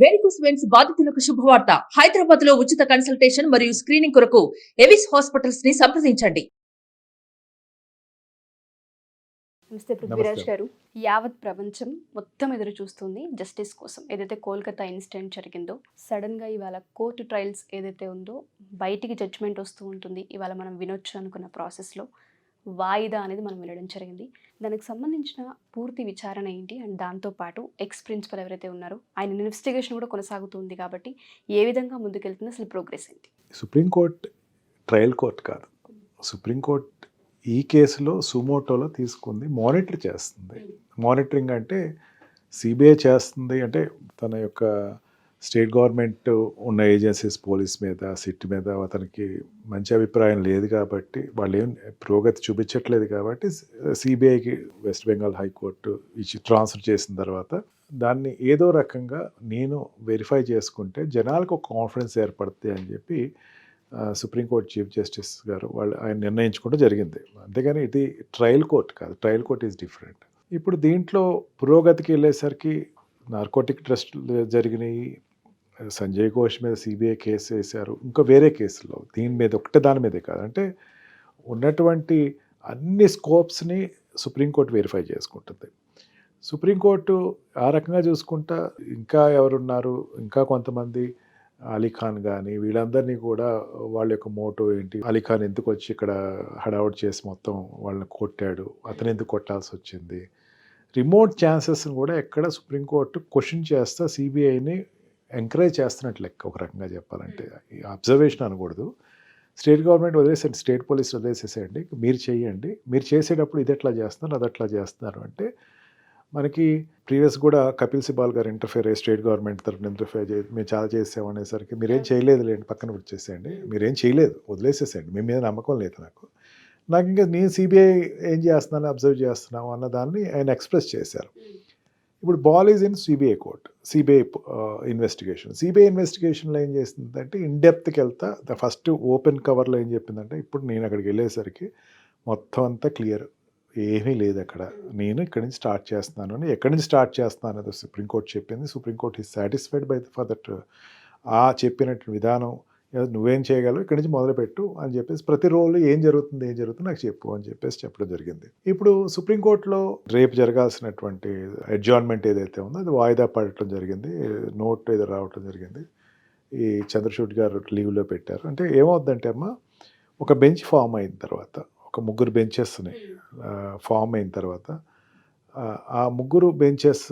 Varicose veins బాధితులకు శుభవార్త. హైదరాబాద్ లో ఉచిత కన్సల్టేషన్ మరియు స్క్రీనింగ్ కొరకు ఎవిస్ హాస్పిటల్స్ ని సంప్రదించండి. నమస్తే పృథ్వీరాజ్ గారు. యావత్ ప్రపంచం మొత్తం ఎదురు చూస్తుంది జస్టిస్ కోసం. ఏదైతే కోల్కతా ఇన్సిడెంట్ జరిగిందో సడన్గా ఇవాళ కోర్టు ట్రయల్స్ ఏదైతే ఉందో బయటికి జడ్జ్మెంట్ వస్తూ ఉంటుంది. ఇవాళ మనం వినొచ్చు అనుకున్న ప్రాసెస్లో వాయిదా అనేది మనం వినడం జరిగింది. దానికి సంబంధించిన పూర్తి విచారణ ఏంటి అండ్ దాంతోపాటు ఎక్స్ ప్రిన్సిపల్ ఎవరైతే ఉన్నారో ఆయన ఇన్వెస్టిగేషన్ కూడా కొనసాగుతుంది కాబట్టి ఏ విధంగా ముందుకెళ్తుంది, అసలు ప్రోగ్రెస్ ఏంటి? సుప్రీంకోర్టు ట్రయల్ కోర్టు కాదు. సుప్రీంకోర్టు ఈ కేసులో సుమోటోలో తీసుకుంది, మానిటర్ చేస్తుంది. మానిటరింగ్ అంటే సిబిఐ చేస్తుంది అంటే తన యొక్క స్టేట్ గవర్నమెంట్ ఉన్న ఏజెన్సీస్ పోలీస్ మీద సిట్ మీద అతనికి మంచి అభిప్రాయం లేదు కాబట్టి వాళ్ళు ఏం పురోగతి చూపించట్లేదు కాబట్టి సిబిఐకి వెస్ట్ బెంగాల్ హైకోర్టు ఇచ్చి ట్రాన్స్ఫర్ చేసిన తర్వాత దాన్ని ఏదో రకంగా నేను వెరిఫై చేసుకుంటే జనాలకు ఒక కాన్ఫిడెన్స్ ఏర్పడుతుంది అని చెప్పి సుప్రీంకోర్టు చీఫ్ జస్టిస్ గారు ఆయన నిర్ణయించుకుంటూ జరిగింది. అంతేగాని ఇది ట్రయల్ కోర్ట్ కాదు. Trial court is different. ఇప్పుడు దీంట్లో పురోగతికి వెళ్ళేసరికి నార్కోటిక్ ట్రస్ట్ జరిగినాయి, సంజయ్ ఘోష్ మీద సిబిఐ కేసు వేశారు, ఇంకా వేరే కేసుల్లో దీని మీద ఒకటే దాని మీదే కాదు. అంటే ఉన్నటువంటి అన్ని స్కోప్స్ని సుప్రీంకోర్టు వెరిఫై చేసుకుంటుంది. సుప్రీంకోర్టు ఆ రకంగా చూసుకుంటా ఇంకా ఎవరున్నారు, ఇంకా కొంతమంది అలీఖాన్ కానీ వీళ్ళందరినీ కూడా వాళ్ళ యొక్క మోటో ఏంటి, అలీఖాన్ ఎందుకు వచ్చి ఇక్కడ హడావుడ్ చేసి మొత్తం వాళ్ళని కొట్టాడు, అతను ఎందుకు కొట్టాల్సి వచ్చింది, రిమోట్ ఛాన్సెస్ని కూడా ఎక్కడ సుప్రీంకోర్టు క్వశ్చన్ చేస్తా సిబిఐని ఎంకరేజ్ చేస్తున్నట్లు లెక్క. ఒక రకంగా చెప్పాలంటే అబ్జర్వేషన్ అనకూడదు. స్టేట్ గవర్నమెంట్ వదిలేసేయండి, స్టేట్ పోలీసులు వదిలేసేసేయండి, మీరు చేయండి, మీరు చేసేటప్పుడు ఇది ఎట్లా చేస్తున్నారు అది ఎట్లా చేస్తున్నారు అంటే మనకి ప్రీవియస్ కూడా కపిల్ సిబాల్ గారు ఇంటర్ఫేర్ అయ్యి స్టేట్ గవర్నమెంట్ తరఫున ఇంటర్ఫేర్ చేసి మేము చాలా చేసామనేసరికి మీరేం చేయలేదు లేండి, పక్కన వచ్చేసేయండి, మీరేం చేయలేదు వదిలేసేసేయండి, మీ మీద నమ్మకం లేదు నాకు ఇంకా నేను సిబిఐ ఏం చేస్తున్నాను అబ్జర్వ్ చేస్తున్నాము అన్న దాన్ని ఆయన ఎక్స్ప్రెస్ చేశారు. ఇప్పుడు ball is in CBI court, CBI investigation. CBI ఇన్వెస్టిగేషన్లో ఏం చేస్తుందంటే ఇన్డెప్త్కి వెళ్తా ఫస్ట్ ఓపెన్ కవర్లో ఏం చెప్పిందంటే ఇప్పుడు నేను అక్కడికి వెళ్ళేసరికి మొత్తం అంతా క్లియర్, ఏమీ లేదు అక్కడ, నేను ఇక్కడి నుంచి స్టార్ట్ చేస్తున్నాను అని. ఎక్కడి నుంచి స్టార్ట్ చేస్తున్నాను అనేది సుప్రీంకోర్టు చెప్పింది. Supreme court is satisfied by for that ఆ చెప్పినట్టు విధానం. నువ్వేం చేయగలవు, ఇక్కడి నుంచి మొదలుపెట్టు అని చెప్పేసి ప్రతి రోజు ఏం జరుగుతుంది నాకు చెప్పు అని చెప్పేసి చెప్పడం జరిగింది. ఇప్పుడు సుప్రీంకోర్టులో రేపు జరగాల్సినటువంటి అడ్జార్న్మెంట్ ఏదైతే ఉందో అది వాయిదా పడటం జరిగింది. నోట్ ఏదో రావటం జరిగింది. ఈ చంద్రచూడ్ గారు లీవ్లో పెట్టారు. అంటే ఏమవుద్దంటే అమ్మ, ఒక బెంచ్ ఫామ్ అయిన తర్వాత, ఒక ముగ్గురు బెంచెస్ని ఫామ్ అయిన తర్వాత ఆ ముగ్గురు బెంచెస్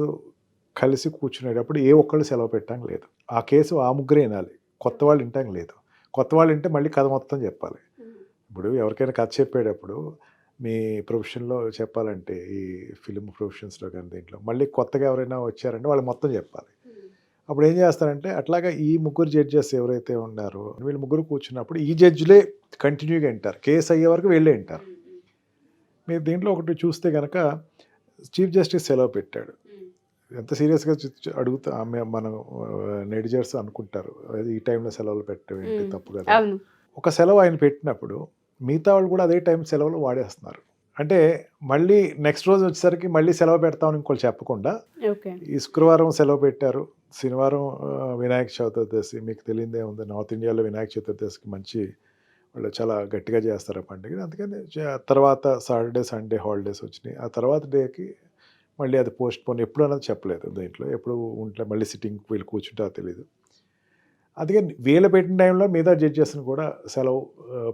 కలిసి కూర్చునేటప్పుడు ఏ ఒక్కళ్ళు సెలవు పెట్టడం లేదు. ఆ కేసు ఆ ముగ్గురే వినాలి, కొత్త వాళ్ళు వినటానికి లేదు. కొత్త వాళ్ళు వింటే మళ్ళీ కథ మొత్తం చెప్పాలి. ఇప్పుడు ఎవరికైనా కథ చెప్పేటప్పుడు మీ ప్రొఫెషన్లో చెప్పాలంటే ఈ ఫిలిం ప్రొఫెషన్స్లో కానీ దీంట్లో మళ్ళీ కొత్తగా ఎవరైనా వచ్చారంటే వాళ్ళు మొత్తం చెప్పాలి. అప్పుడు ఏం చేస్తారంటే అట్లాగా ఈ ముగ్గురు జడ్జెస్ ఎవరైతే ఉన్నారో వీళ్ళు ముగ్గురు కూర్చున్నప్పుడు ఈ జడ్జిలే కంటిన్యూగా వింటారు, కేసు అయ్యే వరకు వీళ్ళే వింటారు. మీరు దీంట్లో ఒకటి చూస్తే కనుక చీఫ్ జస్టిస్ సెలవు పెట్టాడు. ఎంత సీరియస్గా అడుగుతా మనం నెటిజర్స్ అనుకుంటారు అది ఈ టైంలో సెలవులు పెట్టడం ఏంటి తప్పు కదా. ఒక సెలవు ఆయన పెట్టినప్పుడు మిగతా వాళ్ళు కూడా అదే టైం సెలవులు వాడేస్తున్నారు. అంటే మళ్ళీ నెక్స్ట్ రోజు వచ్చేసరికి మళ్ళీ సెలవు పెడతామని ఇంకోళ్ళు చెప్పకుండా ఈ శుక్రవారం సెలవు పెట్టారు, శనివారం వినాయక చతుర్దశి, మీకు తెలియదే ఉంది నార్త్ ఇండియాలో వినాయక చతుర్దశికి మంచి వాళ్ళు చాలా గట్టిగా చేస్తారు పండుగ. అందుకని తర్వాత సాటర్డే సండే హాలిడేస్ వచ్చినాయి. ఆ తర్వాత డేకి మళ్ళీ అది పోస్ట్ పోన్ ఎప్పుడు అన్నది చెప్పలేదు. దీంట్లో ఎప్పుడు ఉంటే మళ్ళీ సిట్టింగ్ వీళ్ళు కూర్చుంటారో తెలీదు. అందుకని వీళ్ళు పెట్టిన టైంలో మిగతా జడ్జెస్ని కూడా సెలవు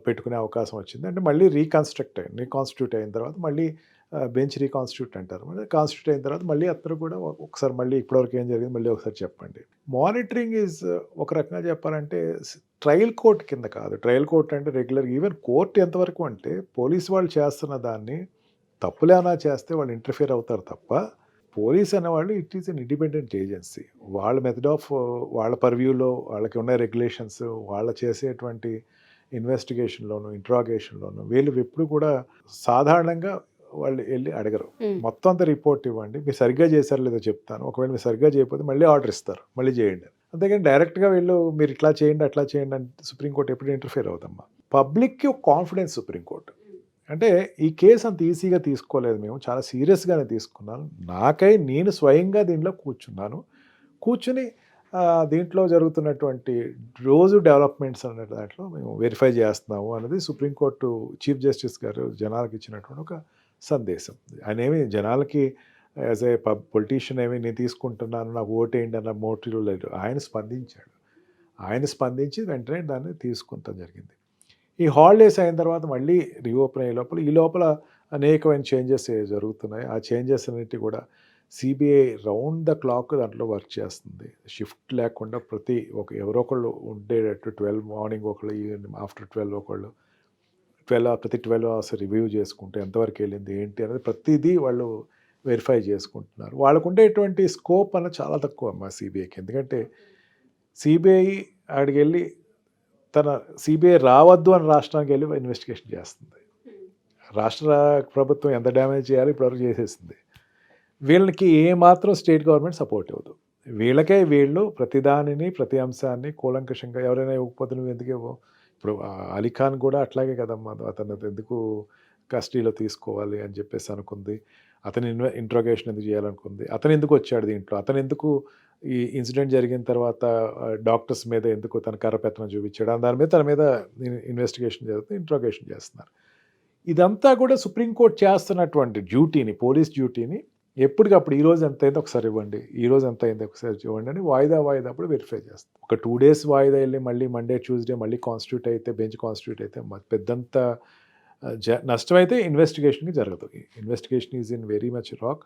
పెట్టుకునే అవకాశం వచ్చింది. అంటే మళ్ళీ రీకాన్స్టిట్యూట్ అయిన తర్వాత మళ్ళీ బెంచ్ రీకాన్స్టిట్యూట్ అంటారు. మళ్ళీ కాన్స్టిట్యూట్ అయిన తర్వాత మళ్ళీ అతను కూడా ఒకసారి మళ్ళీ ఇప్పటివరకు ఏం జరిగింది మళ్ళీ ఒకసారి చెప్పండి. మానిటరింగ్ ఈజ్ ఒక రకంగా చెప్పాలంటే ట్రయల్ కోర్ట్ కింద కాదు. ట్రయల్ కోర్ట్ అంటే రెగ్యులర్ ఈవెన్ కోర్టు ఎంతవరకు అంటే పోలీసు వాళ్ళు చేస్తున్న దాన్ని తప్పులేనా చేస్తే వాళ్ళు ఇంటర్ఫియర్ అవుతారు తప్ప పోలీస్ అనేవాళ్ళు it is an independent agency. వాళ్ళ మెథడ్ ఆఫ్ వాళ్ళ పర్వ్యూలో వాళ్ళకి ఉన్న రెగ్యులేషన్స్, వాళ్ళ చేసేటువంటి ఇన్వెస్టిగేషన్లోను ఇంట్రాగేషన్లోను వీళ్ళు ఎప్పుడు కూడా సాధారణంగా వాళ్ళు వెళ్ళి అడగరు. మొత్తం అంతా రిపోర్ట్ ఇవ్వండి, మీరు సరిగ్గా చేశారో లేదో చెప్తాను, ఒకవేళ మీరు సరిగ్గా చేయకపోతే మళ్ళీ ఆర్డర్ ఇస్తారు, మళ్ళీ చేయండి. అంతేగాని డైరెక్ట్గా వీళ్ళు మీరు ఇట్లా చేయండి అట్లా చేయండి అంటే సుప్రీంకోర్టు ఎప్పుడు ఇంటర్ఫియర్ అవుతామ్మా. పబ్లిక్కి ఒక కాన్ఫిడెన్స్ సుప్రీంకోర్టు అంటే ఈ కేసు అంత ఈజీగా తీసుకోలేదు, మేము చాలా సీరియస్గానే తీసుకున్నాను. నేను స్వయంగా దీనిలో కూర్చుని దీంట్లో జరుగుతున్నటువంటి రోజు డెవలప్మెంట్స్ అనే దాంట్లో మేము వెరిఫై చేస్తున్నాము అన్నది సుప్రీంకోర్టు చీఫ్ జస్టిస్ గారు జనాలకు ఇచ్చినటువంటి ఒక సందేశం. ఆయన ఏమి జనాలకి యాజ్ ఏ పొలిటీషియన్ ఏమి నేను తీసుకుంటున్నాను నాకు ఓటేయండి అన్న మోటివ్ లేదు. ఆయన స్పందించాడు. ఆయన స్పందించి వెంటనే దాన్ని తీసుకుంటాం జరిగింది. ఈ హాలిడేస్ అయిన తర్వాత మళ్ళీ రీఓపెన్ అయ్యే లోపల ఈ లోపల అనేకమైన చేంజెస్ జరుగుతున్నాయి. ఆ చేంజెస్ అన్నిటి కూడా సిబిఐ రౌండ్ ద క్లాక్ దాంట్లో వర్క్ చేస్తుంది. షిఫ్ట్ లేకుండా ప్రతి ఎవరో ఒకళ్ళు ఉండేటట్టు 12 మార్నింగ్ ఒకళ్ళు, ఈవినింగ్ ఆఫ్టర్ 12 ఒకళ్ళు, ప్రతి 12 అవర్స్ రివ్యూ చేసుకుంటే ఎంతవరకు వెళ్ళింది ఏంటి అనేది ప్రతిదీ వాళ్ళు వెరిఫై చేసుకుంటున్నారు. వాళ్ళకు ఉండేటువంటి స్కోప్ అన్నది చాలా తక్కువ మా సిబిఐకి. ఎందుకంటే సిబిఐ అక్కడికి వెళ్ళి సిబిఐ రావద్దు అని రాష్ట్రానికి వెళ్ళి ఇన్వెస్టిగేషన్ చేస్తుంది. రాష్ట్ర ప్రభుత్వం ఎంత డ్యామేజ్ చేయాలో ఇప్పటివరకు చేసేసింది. వీళ్ళకి ఏమాత్రం స్టేట్ గవర్నమెంట్ సపోర్ట్ ఇవ్వదు. వీళ్ళు ప్రతిదానిని ప్రతి అంశాన్ని కూలంకషంగా ఎవరైనా ఇవ్వకపోతే నువ్వు ఎందుకు ఇవ్వవు? ఇప్పుడు అలీఖాన్ కూడా అట్లాగే కదమ్మా, అతను ఎందుకు కస్టడీలో తీసుకోవాలి అని చెప్పేసి అనుకుంది. అతని ఇంట్రోగేషన్ ఎందుకు చేయాలనుకుంది. అతను ఎందుకు వచ్చాడు దీంట్లో, అతను ఎందుకు ఈ ఇన్సిడెంట్ జరిగిన తర్వాత డాక్టర్స్ మీద ఎందుకు తన కర్రపెత్తనం చూపించాడు, దాని మీద తన మీద ఇన్వెస్టిగేషన్ జరుగుతుంది, ఇంట్రోగేషన్ చేస్తున్నారు. ఇదంతా కూడా సుప్రీంకోర్టు చేస్తున్నటువంటి డ్యూటీని, పోలీస్ డ్యూటీని ఎప్పటికప్పుడు ఈరోజు ఎంత అయిందో ఒకసారి ఇవ్వండి, ఈరోజు ఎంత అయిందో ఒకసారి ఇవ్వండి అని వాయిదా అప్పుడు వెరిఫై చేస్తాం. ఒక 2 days వాయిదా వెళ్ళి మళ్ళీ మండే ట్యూస్డే మళ్ళీ కాన్స్టిట్యూట్ అయితే, బెంచ్ కాన్స్టిట్యూట్ అయితే పెద్దంత నష్టం అయితే ఇన్వెస్టిగేషన్కి జరగదు. Investigation is in very much rock.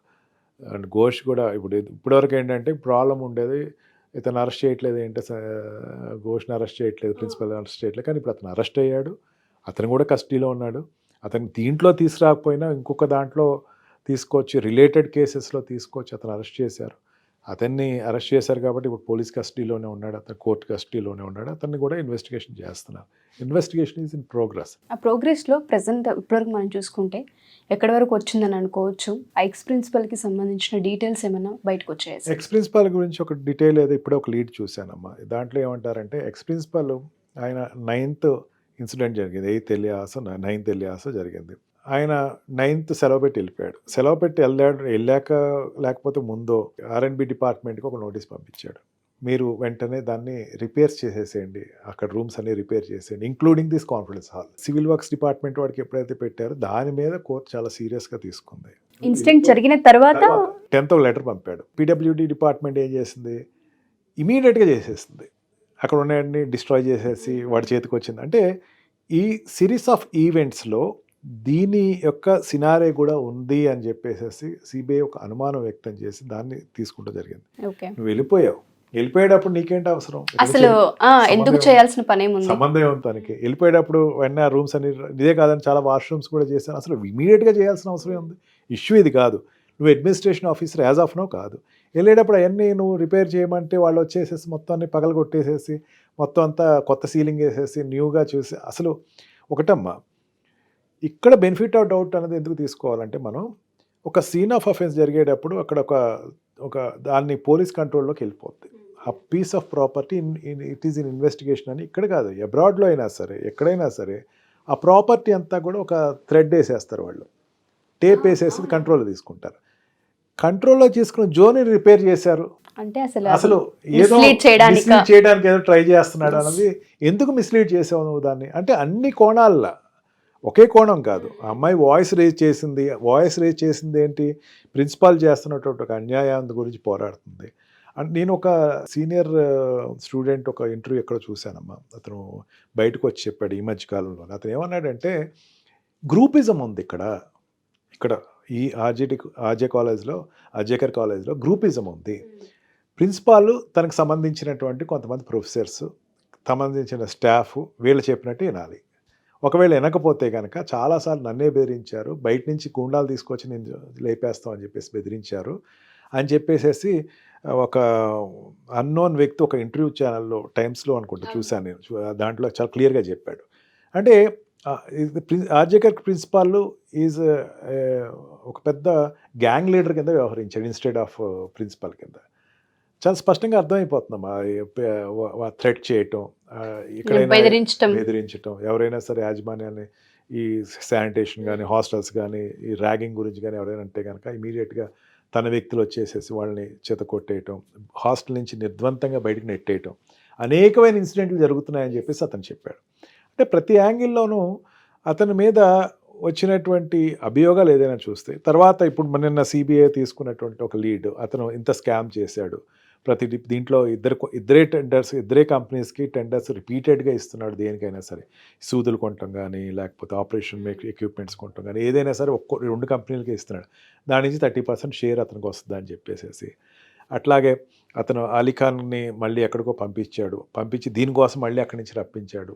And Ghosh కూడా ఇప్పటివరకు ఏంటంటే ప్రాబ్లం ఉండేది, ఇతను అరెస్ట్ చేయట్లేదు, ఏంటో ఘోష్ని అరెస్ట్ చేయట్లేదు, ప్రిన్సిపల్ అరెస్ట్ చేయట్లేదు. కానీ ఇప్పుడు అతను అరెస్ట్ అయ్యాడు, అతను కూడా కస్టడీలో ఉన్నాడు. అతను దీంట్లో తీసుకురాకపోయినా ఇంకొక దాంట్లో తీసుకొచ్చి రిలేటెడ్ కేసెస్లో తీసుకొచ్చి అతను అరెస్ట్ చేశారు. అతన్ని అరెస్ట్ చేశారు కాబట్టి ఇప్పుడు పోలీస్ కస్టడీలోనే ఉన్నాడు, అతను కోర్టు కస్టడీలోనే ఉన్నాడు. అతన్ని కూడా ఇన్వెస్టిగేషన్ చేస్తున్నారు. Investigation is in progress. ఆ ప్రోగ్రెస్లో ప్రజెంట్ ఇప్పటివరకు మనం చూసుకుంటే ఎక్కడి వరకు వచ్చిందని అనుకోవచ్చు? ఆ ఎక్స్ ప్రిన్సిపల్కి సంబంధించిన డీటెయిల్స్ ఏమైనా బయటకు వచ్చాయి? ఎక్స్ ప్రిన్సిపల్ గురించి ఒక డీటెయిల్ ఏదో ఇప్పుడే ఒక లీడ్ చూశానమ్మా. దాంట్లో ఏమంటారంటే ఎక్స్ ప్రిన్సిపల్ ఆయన 9th ఇన్సిడెంట్ జరిగింది, 8th ఎలియాసో 9th ఎలియాసో జరిగింది. ఆయన 9th సెలవు పెట్టి వెళ్ళిపోయాడు. సెలవు పెట్టి వెళ్ళాక లేకపోతే ముందో R&B డిపార్ట్మెంట్కి ఒక నోటీస్ పంపించాడు, మీరు వెంటనే దాన్ని రిపేర్స్ చేసేసేయండి, అక్కడ రూమ్స్ అన్ని రిపేర్ చేసేయండి, including this conference hall. Civil works department వాడికి ఎప్పుడైతే పెట్టారో దాని మీద కోర్టు చాలా సీరియస్గా తీసుకుంది. ఇన్సిడెంట్ జరిగిన తర్వాత 10th లెటర్ పంపాడు. PWD డిపార్ట్మెంట్ ఏం చేసింది, ఇమీడియట్గా చేసేసింది, అక్కడ ఉన్నాయన్ని డిస్ట్రాయ్ చేసేసి వాడి చేతికి వచ్చింది. అంటే ఈ సిరీస్ ఆఫ్ ఈవెంట్స్లో దీని యొక్క సినారే కూడా ఉంది అని చెప్పేసి సిబిఐ ఒక అనుమానం వ్యక్తం చేసి దాన్ని తీసుకుంటూ జరిగింది. నువ్వు వెళ్ళిపోయేటప్పుడు నీకేంటి అవసరం, అసలు ఎందుకు చేయాల్సిన పని సంబంధం ఏముంది తనకి? వెళ్ళిపోయేటప్పుడు వెన్న రూమ్స్ అని ఇదే కాదని చాలా వాష్రూమ్స్ కూడా చేశాను. అసలు ఇమీడియట్గా చేయాల్సిన అవసరం ఉంది. ఇష్యూ ఇది కాదు. నువ్వు administration officer as of now కాదు. వెళ్ళేటప్పుడు అవన్నీ నువ్వు రిపేర్ చేయమంటే వాళ్ళు వచ్చేసేసి మొత్తాన్ని పగలగొట్టేసేసి మొత్తం అంతా కొత్త సీలింగ్ వేసేసి న్యూగా చూసి, అసలు ఒకటమ్మా ఇక్కడ బెనిఫిట్ ఆఫ్ డౌట్ అనేది ఎందుకు తీసుకోవాలంటే, మనం ఒక సీన్ ఆఫ్ అఫెన్స్ జరిగేటప్పుడు అక్కడ ఒక దాన్ని పోలీస్ కంట్రోల్లోకి వెళ్ళిపోద్ది. ఆ piece of property it is in investigation అని ఇక్కడ కాదు, అబ్రాడ్లో అయినా సరే ఎక్కడైనా సరే ఆ ప్రాపర్టీ అంతా కూడా ఒక థ్రెడ్ వేసేస్తారు వాళ్ళు, టేప్ వేసేసి కంట్రోల్లో తీసుకుంటారు. కంట్రోల్లో తీసుకున్న జోని రిపేర్ చేశారు అంటే అసలు ఏదో మిస్లీడ్ చేయడానికి ఏదో ట్రై చేస్తున్నాడు అన్నది. ఎందుకు మిస్లీడ్ చేసావు నువ్వు దాన్ని అంటే? అన్ని కోణాల్లో, ఒకే కోణం కాదు. ఆ అమ్మాయి వాయిస్ రేజ్ చేసింది ఏంటి, ప్రిన్సిపాల్ చేస్తున్నటువంటి ఒక అన్యాయం గురించి పోరాడుతుంది. అండ్ నేను ఒక సీనియర్ స్టూడెంట్ ఒక ఇంటర్వ్యూ ఎక్కడ చూశానమ్మా, అతను బయటకు వచ్చి చెప్పాడు ఈ మధ్యకాలంలో. అతను ఏమన్నాడంటే, గ్రూపిజం ఉంది ఇక్కడ ఈ ఆర్జేకర్ కాలేజ్లో గ్రూపిజం ఉంది. ప్రిన్సిపాల్ తనకు సంబంధించినటువంటి కొంతమంది ప్రొఫెసర్స్, సంబంధించిన స్టాఫ్ వీళ్ళు చెప్పినట్టు వినాలి. ఒకవేళ వినకపోతే కనుక చాలాసార్లు నన్నే బెదిరించారు, బయట నుంచి గుండాలు తీసుకొచ్చి నేను లేపేస్తాం అని చెప్పేసి బెదిరించారు అని చెప్పేసి ఒక అన్నోన్ వ్యక్తి ఒక ఇంటర్వ్యూ ఛానల్లో టైమ్స్లో అనుకుంటూ చూశాను నేను. దాంట్లో చాలా క్లియర్గా చెప్పాడు. అంటే ఆర్జేకర్ ప్రిన్సిపాల్ ఈజ్ ఒక పెద్ద గ్యాంగ్ లీడర్ కింద వ్యవహరించాడు ఇన్స్టెడ్ ఆఫ్ ప్రిన్సిపాల్ కింద. చాలా స్పష్టంగా అర్థమైపోతుందమ్మా. థ్రెట్ చేయటం, ఎక్కడైనా బెదిరించటం, ఎవరైనా సరే యాజమాన్యాన్ని ఈ శానిటేషన్ కానీ హాస్టల్స్ కానీ ఈ ర్యాగింగ్ గురించి కానీ ఎవరైనా అంటే కనుక ఇమీడియట్గా తన వ్యక్తులు వచ్చేసేసి వాళ్ళని చేత కొట్టేయటం, హాస్టల్ నుంచి నిర్ద్వంతంగా బయటకు నెట్టేయటం, అనేకమైన ఇన్సిడెంట్లు జరుగుతున్నాయని చెప్పేసి అతను చెప్పాడు. అంటే ప్రతి యాంగిల్లోనూ అతని మీద వచ్చినటువంటి అభియోగాలు ఏదైనా చూస్తే, తర్వాత ఇప్పుడు నిన్న సిబిఐ తీసుకున్నటువంటి ఒక లీడ్, అతను ఇంత స్కామ్ చేశాడు, దీంట్లో ఇద్దరే టెండర్స్, ఇద్దరే కంపెనీస్కి టెండర్స్ రిపీటెడ్గా ఇస్తున్నాడు దేనికైనా సరే, సూదులు కొనటం కానీ లేకపోతే ఆపరేషన్ ఎక్విప్మెంట్స్ కొనటం కానీ ఏదైనా సరే 2 కంపెనీలకే ఇస్తున్నాడు, దాని నుంచి 30% షేర్ అతనికి వస్తుంది అని చెప్పేసి. అట్లాగే అతను అలీఖాన్ని మళ్ళీ ఎక్కడికో పంపించి దీనికోసం మళ్ళీ అక్కడి నుంచి రప్పించాడు.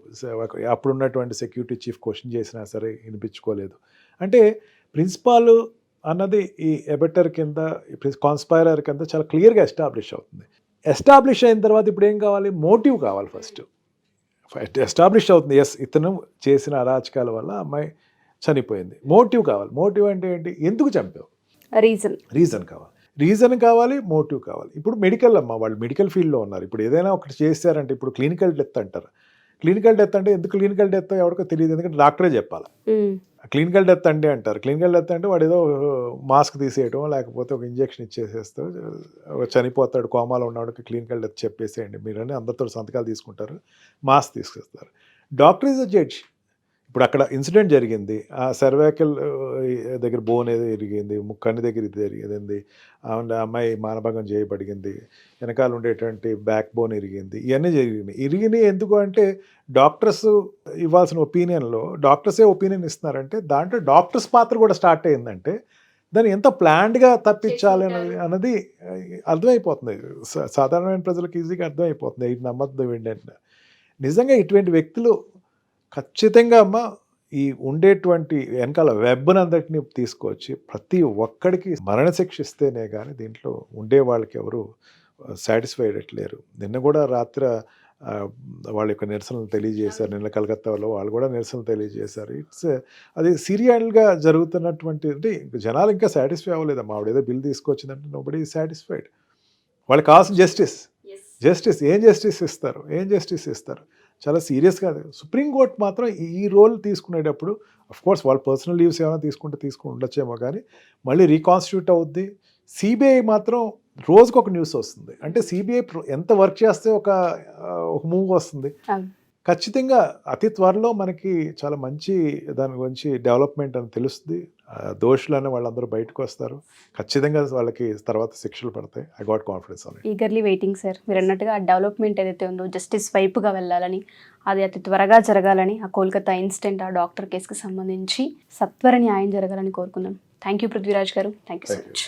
అప్పుడున్నటువంటి సెక్యూరిటీ చీఫ్ క్వశ్చన్ చేసినా సరే వినిపించుకోలేదు. అంటే ప్రిన్సిపాల్ అన్నది ఈ ఎబెటర్ కింద, కాన్స్పైరర్ కింద చాలా క్లియర్గా ఎస్టాబ్లిష్ అవుతుంది. ఎస్టాబ్లిష్ అయిన తర్వాత ఇప్పుడు ఏం కావాలి? మోటివ్ కావాలి. ఫస్ట్ ఎస్టాబ్లిష్ అవుతుంది, ఎస్ ఇతను చేసిన అరాచకాల వల్ల అమ్మాయి చనిపోయింది. మోటివ్ కావాలి. మోటివ్ అంటే ఏంటి? ఎందుకు చంపావు? రీజన్ కావాలి, మోటివ్ కావాలి. ఇప్పుడు మెడికల్ వాళ్ళు మెడికల్ ఫీల్డ్లో ఉన్నారు. ఇప్పుడు ఏదైనా ఒకటి చేశారంటే, ఇప్పుడు క్లినికల్ డెత్ అంటారు. క్లినికల్ డెత్ అంటే ఎందుకు క్లినికల్ డెత్ ఎవరికో తెలియదు, ఎందుకంటే డాక్టరే చెప్పాలి. క్లినికల్ డెత్ అంటే అంటారు. క్లినికల్ డెత్ అంటే వాడు ఏదో మాస్క్ తీసేయటం లేకపోతే ఒక ఇంజెక్షన్ ఇచ్చేసేస్తూ చనిపోతాడు, కోమాలో ఉన్నవాడికి క్లినికల్ డెత్ చెప్పేసేయండి మీరని అందరితో సంతకాలు తీసుకుంటారు, మాస్క్ తీసుకొస్తారు. Doctor is a judge. ఇప్పుడు అక్కడ ఇన్సిడెంట్ జరిగింది, ఆ సర్వైకల్ దగ్గర బోన్ ఏదో ఇరిగింది, ముక్కని దగ్గర ఇది జరిగింది, అమ్మాయి మానభంగం చేయబడింది, వెనకాల ఉండేటువంటి బ్యాక్ బోన్ ఇరిగింది, ఇవన్నీ జరిగినాయి ఎందుకు అంటే డాక్టర్స్ ఇవ్వాల్సిన ఒపీనియన్లో డాక్టర్సే ఒపీనియన్ ఇస్తున్నారంటే దాంట్లో డాక్టర్స్ పాత్ర కూడా స్టార్ట్ అయిందంటే దాన్ని ఎంత ప్లాన్డ్గా తప్పించాలి అన్నది అర్థమైపోతుంది. సాధారణమైన ప్రజలకు ఈజీగా అర్థమైపోతుంది. ఇది నమ్మద్దు ఏంటంటే నిజంగా ఇటువంటి వ్యక్తులు ఖచ్చితంగా ఈ ఉండేటువంటి వెనకాల వెబ్ని అందరినీ తీసుకొచ్చి ప్రతి ఒక్కడికి మరణశిక్ష ఇస్తేనే కానీ దీంట్లో ఉండే వాళ్ళకి ఎవరు సాటిస్ఫైడ్ అట్లేరు. నిన్న కూడా రాత్రి వాళ్ళ యొక్క నిరసనలు తెలియజేశారు. నిన్న కలకత్తాలో వాళ్ళు కూడా నిరసనలు తెలియజేశారు. అది సీరియల్గా జరుగుతున్నటువంటి, అంటే జనాలు ఇంకా సాటిస్ఫై అవ్వలేదమ్మా. ఆవిడ ఏదో బిల్ తీసుకొచ్చిందంటే నోబడీ సాటిస్ఫైడ్. వాళ్ళకి కావాల్సిన జస్టిస్ ఏం జస్టిస్ ఇస్తారు? చాలా సీరియస్గా సుప్రీంకోర్టు మాత్రం ఈ రోల్ తీసుకునేటప్పుడు కోర్స్ వాళ్ళు పర్సనల్ లీవ్స్ ఏమైనా తీసుకుని ఉండొచ్చేమో కానీ మళ్ళీ రీకాన్స్టిట్యూట్ అవుద్ది. సిబిఐ మాత్రం రోజుకు ఒక న్యూస్ వస్తుంది. అంటే సిబిఐ ఎంత వర్క్ చేస్తే ఒక మూవ్ వస్తుంది. ఖచ్చితంగా అతి త్వరలో మనకి చాలా మంచి దాని గురించి డెవలప్మెంట్ అని తెలుస్తుంది. దోషులనే వాళ్ళందరూ బయటకు వస్తారు. ఖచ్చితంగా వాళ్ళకి తర్వాత శిక్షలు పడతాయి. I got confidence on it. Eagerly waiting sir. మీరు అన్నట్టుగా డెవలప్మెంట్ ఏదైతే ఉందో జస్టిస్ వైపుగా వెళ్ళాలని, అది అతి త్వరగా జరగాలని, ఆ కోల్కతా ఇన్సిడెంట్, ఆ డాక్టర్ కేసుకి సంబంధించి సత్వర న్యాయం జరగాలని కోరుకుందాం. థ్యాంక్ యూ పృథ్వీరాజ్ గారు. Thank you so much.